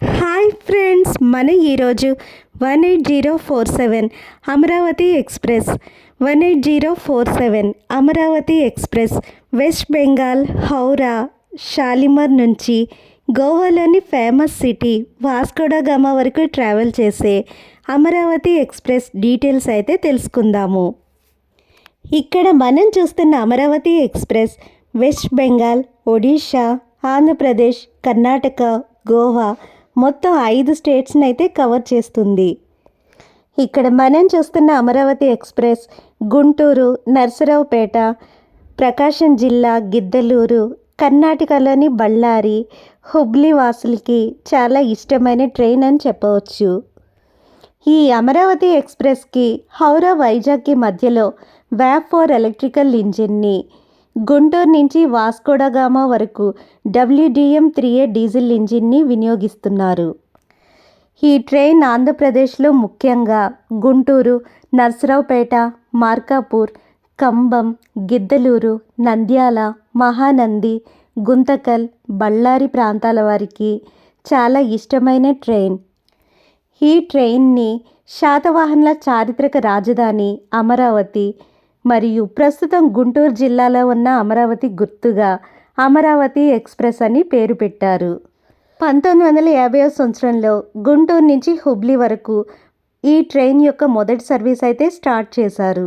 Hi friends, మన ఈరోజు 18047 Amaravati express 18047 Amaravati express west Bengal Howrah Shalimar నుంచి గోవాలోని ఫేమస్ సిటీ వాస్కోడగామా వరకు ట్రావెల్ చేసే అమరావతి ఎక్స్ప్రెస్ డీటెయిల్స్ అయితే తెలుసుకుందాము. ఇక్కడ మనం చూస్తున్న అమరావతి ఎక్స్ప్రెస్ వెస్ట్ బెంగాల్, ఒడిషా, ఆంధ్రప్రదేశ్, కర్ణాటక, గోవా మొత్తం 5 స్టేట్స్ని అయితే కవర్ చేస్తుంది. ఇక్కడ మనం చూస్తున్న అమరావతి ఎక్స్ప్రెస్ గుంటూరు, నర్సరావుపేట, ప్రకాశం జిల్లా గిద్దలూరు, కర్ణాటకలోని బళ్ళారి, హుబ్లీ వాసులకి చాలా ఇష్టమైన ట్రైన్ అని చెప్పవచ్చు. ఈ అమరావతి ఎక్స్ప్రెస్కి హౌరా వైజాగ్కి మధ్యలో VAP4 ఎలక్ట్రికల్ ఇంజిన్ని, గుంటూరు నుంచి వాస్కోడగామా వరకు WDM-3A డీజిల్ ఇంజిన్ని వినియోగిస్తున్నారు. ఈ ట్రైన్ ఆంధ్రప్రదేశ్లో ముఖ్యంగా గుంటూరు, నర్సరావుపేట, మార్కాపూర్, కంబం, గిద్దలూరు, నంద్యాల, మహానంది, గుంతకల్, బళ్ళారి ప్రాంతాల వారికి చాలా ఇష్టమైన ట్రైన్. ఈ ట్రైన్ని శాతవాహనుల చారిత్రక రాజధాని అమరావతి మరియు ప్రస్తుతం గుంటూరు జిల్లాలో ఉన్న అమరావతి గుర్తుగా అమరావతి ఎక్స్ప్రెస్ అని పేరు పెట్టారు. 1950వ సంవత్సరంలో గుంటూరు నుంచి హుబ్లీ వరకు ఈ ట్రైన్ యొక్క మొదటి సర్వీస్ అయితే స్టార్ట్ చేశారు.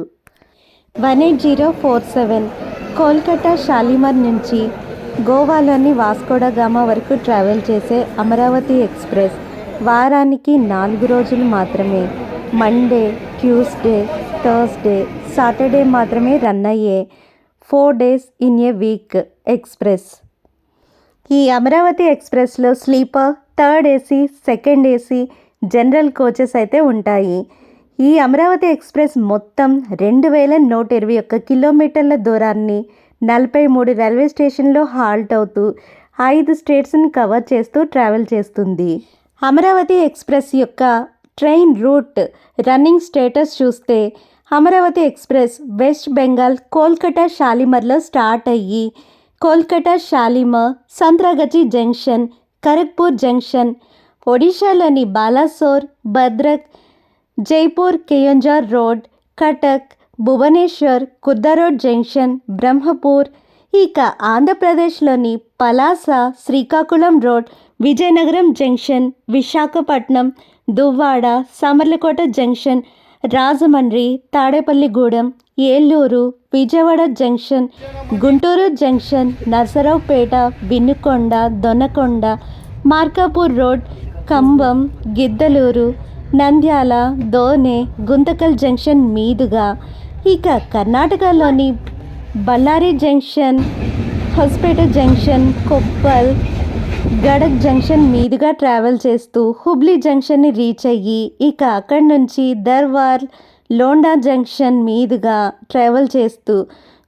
18047 కోల్కతా షాలిమర్ నుంచి గోవాలోని వాస్కోడగామా వరకు ట్రావెల్ చేసే అమరావతి ఎక్స్ప్రెస్ వారానికి 4 రోజులు మాత్రమే, మండే, ట్యూస్డే, థర్స్డే, సాటర్డే మాత్రమే రన్ అయ్యే 4 days in a week express. ఈ అమరావతి ఎక్స్ప్రెస్లో sleeper, third AC, second AC, general coaches అయితే ఉంటాయి. ఈ అమరావతి ఎక్స్ప్రెస్ మొత్తం 2121 కిలోమీటర్ల దూరాన్ని 43 రైల్వే స్టేషన్లో హాల్ట్ అవుతూ 5 స్టేట్స్ని కవర్ చేస్తూ ట్రావెల్ చేస్తుంది. అమరావతి ఎక్స్ప్రెస్ యొక్క ట్రైన్ రూట్ రన్నింగ్ స్టేటస్ చూస్తే అమరావతి ఎక్స్ప్రెస్ వెస్ట్ బెంగాల్ కోల్కతా షాలిమర్లో స్టార్ట్ అయ్యి కోల్కతా షాలిమర్, సంత్రాగచి జంక్షన్, ఖరగ్పూర్ జంక్షన్, ఒడిశాలోని Balasore, Bhadrak, Jaipur Keonjhar road, Cuttack, Bhubaneswar, Khurda road junction, Brahmapur, ఇక ఆంధ్రప్రదేశ్లోని Palasa, Srikakulam road, Vizianagaram junction, Visakhapatnam, Duvvada, Samalkot junction, Rajahmundry, Tadepalligudem, Eluru, Vijayawada junction, Guntur junction, Narasaraopet, Vinukonda, Donakonda, Markapur road, Cumbum, Giddalur, Nandyal, Dhone, Guntakal junction మీదుగా ఇక కర్ణాటకలోని Ballari junction, Hospet junction, Koppal, Gadag junction మీదుగా ట్రావెల్ చేస్తూ హుబ్లీ జంక్షన్ని రీచ్ అయ్యి ఇక అక్కడి నుంచి దర్వార్, లోండా జంక్షన్ మీదుగా ట్రావెల్ చేస్తూ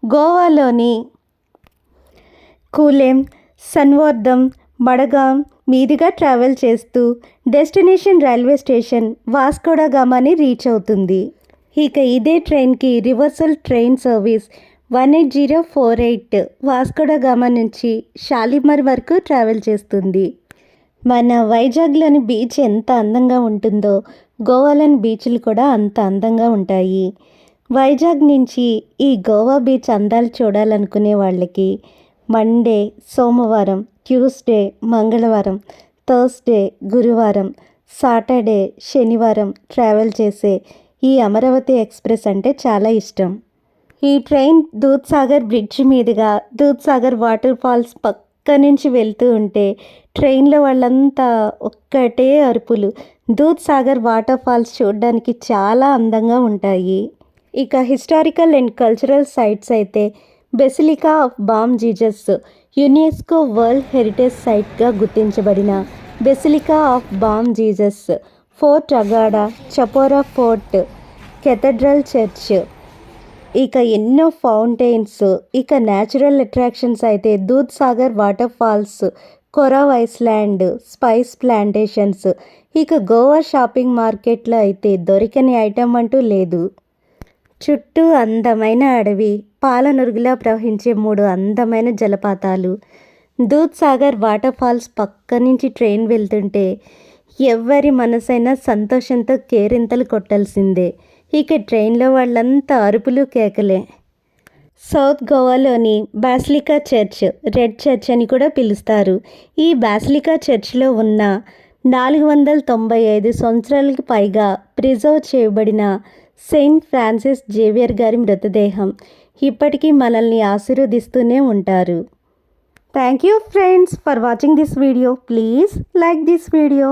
గోవాలోని కూలెం, సన్వర్ధం, మడగాం మీదుగా ట్రావెల్ చేస్తూ డెస్టినేషన్ రైల్వే స్టేషన్ వాస్కోడగామాని రీచ్ అవుతుంది. ఇక ఇదే ట్రైన్కి రివర్సల్ ట్రైన్ సర్వీస్ 18048 వాస్కోడగామా నుంచి షాలిమర్ వరకు ట్రావెల్ చేస్తుంది. మన వైజాగ్లోని బీచ్ ఎంత అందంగా ఉంటుందో గోవాలోని బీచ్లు కూడా అంత అందంగా ఉంటాయి. వైజాగ్ నుంచి ఈ గోవా బీచ్ అందాలు చూడాలనుకునే వాళ్ళకి మండే, సోమవారం, ట్యూస్డే, మంగళవారం, థర్స్డే, గురువారం, సాటర్డే, శనివారం ట్రావెల్ చేసే ఈ అమరావతి ఎక్స్ప్రెస్ అంటే చాలా ఇష్టం. ఈ ట్రైన్ దూద్సాగర్ బ్రిడ్జ్ మీదుగా దూద్సాగర్ వాటర్ ఫాల్స్ పక్క నుంచి వెళ్తూ ఉంటే ట్రైన్లో వాళ్ళంతా ఒక్కటే అరుపులు. దూద్సాగర్ వాటర్ ఫాల్స్ చూడడానికి చాలా అందంగా ఉంటాయి. ఇక హిస్టారికల్ అండ్ కల్చరల్ సైట్స్ అయితే basilica of Bom Jesus UNESCO world heritage సైట్గా గుర్తించబడిన basilica of Bom Jesus, fort Aguada, Chapora fort, cathedral church, ఇక ఎన్నో ఫౌంటైన్స్, ఇక న్యాచురల్ అట్రాక్షన్స్ అయితే Dudhsagar water falls, Chorao island, spice plantations, ఇక గోవా షాపింగ్ మార్కెట్లో అయితే దొరికని ఐటమ్ అంటూ లేదు. చుట్టూ అందమైన అడవి, పాలనురుగులా ప్రవహించే 3 అందమైన జలపాతాలు, దూద్ సాగర్ వాటర్ ఫాల్స్ పక్క నుంచి ట్రైన్ వెళ్తుంటే ఎవరి మనసైనా సంతోషంతో కేరింతలు కొట్టాల్సిందే. ఇక ట్రైన్లో వాళ్ళంతా అరుపులు కేకలే. సౌత్ గోవాలోని బాసిలికా చర్చ్, రెడ్ చర్చ్ అని కూడా పిలుస్తారు. ఈ బాసిలికా చర్చ్లో ఉన్న 495 సంవత్సరాలకు పైగా ప్రిజర్వ్ చేయబడిన సెయింట్ ఫ్రాన్సిస్ జేవియర్ గారి మృతదేహం ఇప్పటికీ మనల్ని ఆశీర్వదిస్తూనే ఉంటారు. Thank you friends for watching this video. Please like this video.